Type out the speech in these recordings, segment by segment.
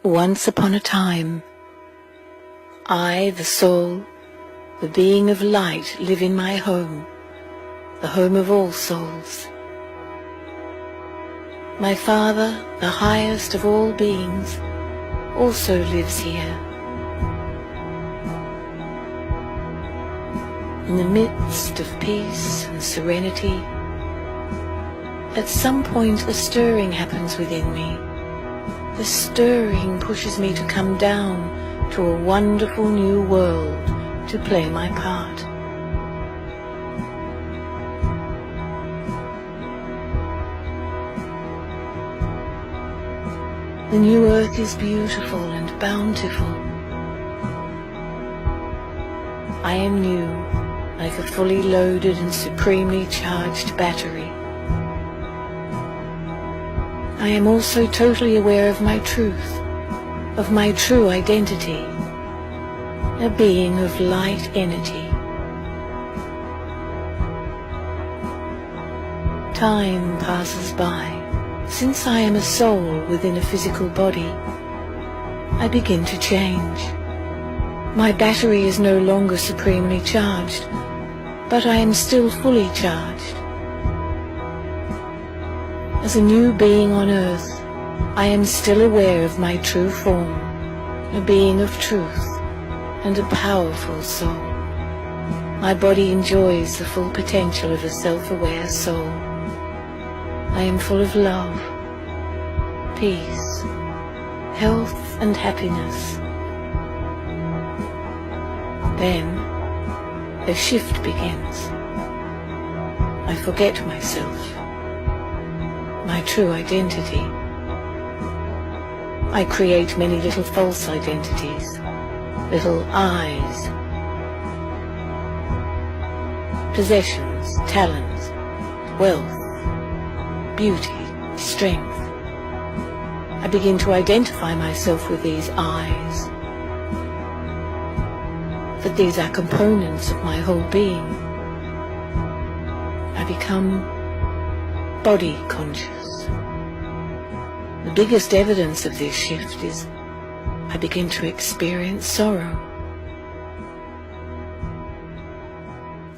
Once upon a time, I, the soul, the being of light, live in my home, the home of all souls. My Father, the highest of all beings, also lives here. In the midst of peace and serenity, at some point a stirring happens within me. The stirring pushes me to come down to a wonderful new world to play my part. The new earth is beautiful and bountiful. I am new, like a fully loaded and supremely charged battery. I am also totally aware of my truth, of my true identity, a being of light energy. Time passes by. Since I am a soul within a physical body, I begin to change. My battery is no longer supremely charged, but I am still fully charged. As a new being on earth, I am still aware of my true form, a being of truth and a powerful soul. My body enjoys the full potential of a self-aware soul. I am full of love, peace, health and happiness. Then a shift begins. I forget myself, my true identity. I create many little false identities, little I's, possessions, talents, wealth, beauty, strength. I begin to identify myself with these I's, that these are components of my whole being. I become body conscious. The biggest evidence of this shift is I begin to experience sorrow.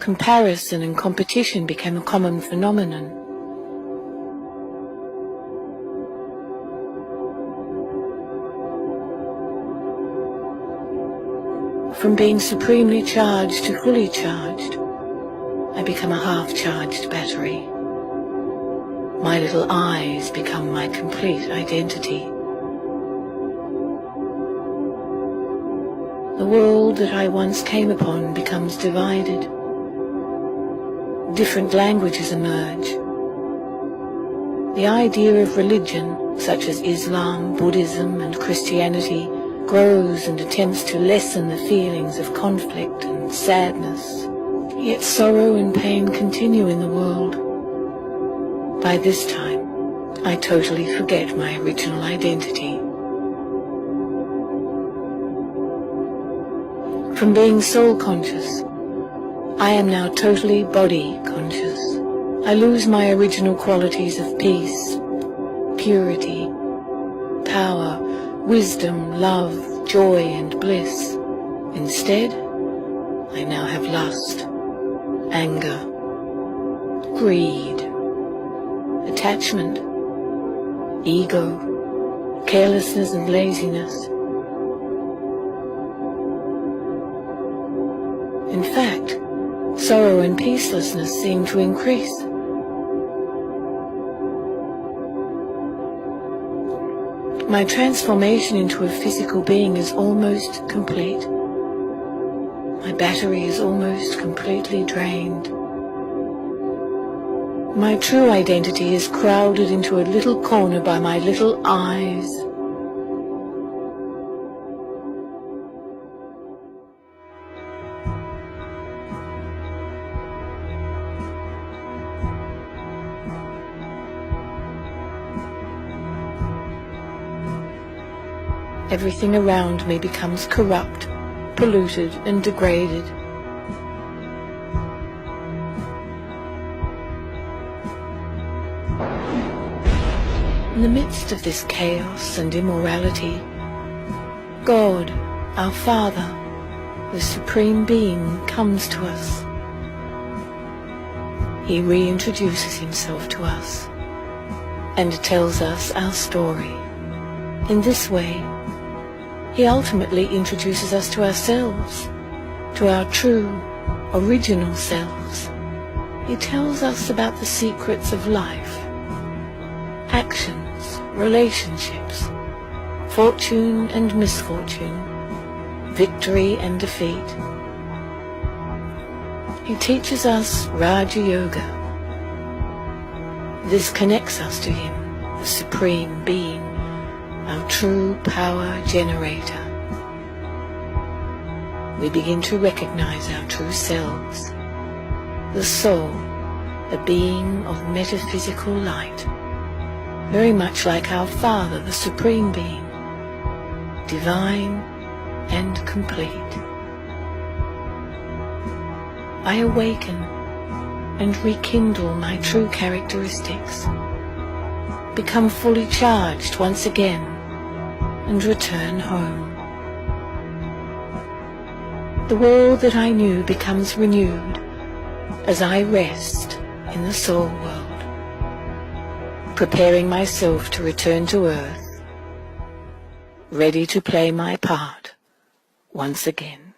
Comparison and competition became a common phenomenon. From being supremely charged to fully charged, I become a half-charged battery. My little I's become my complete identity. The world that I once came upon becomes divided. Different languages emerge. The idea of religion, such as Islam, Buddhism, and Christianity, grows and attempts to lessen the feelings of conflict and sadness. Yet sorrow and pain continue in the world. By this time, I totally forget my original identity. From being soul conscious, I am now totally body conscious. I lose my original qualities of peace, purity, power, wisdom, love, joy, and bliss. Instead, I now have lust, anger, greed, attachment, ego, carelessness and laziness. In fact, sorrow and peacelessness seem to increase. My transformation into a physical being is almost complete. My battery is almost completely drained. My true identity is crowded into a little corner by my little I's. Everything around me becomes corrupt, polluted, and degraded. In the midst of this chaos and immorality, God, our Father, the Supreme Being, comes to us. He reintroduces himself to us and tells us our story. In this way, he ultimately introduces us to ourselves, to our true, original selves. He tells us about the secrets of life, actions, relationships, fortune and misfortune, victory and defeat. He teaches us Raja Yoga. This connects us to him, the Supreme Being, our true power generator. We begin to recognize our true selves, the soul, a being of metaphysical light, very much like our Father, the Supreme Being, divine and complete. I awaken and rekindle my true characteristics, become fully charged once again, and return home. The world that I knew becomes renewed as I rest in the soul world, preparing myself to return to earth, ready to play my part once again.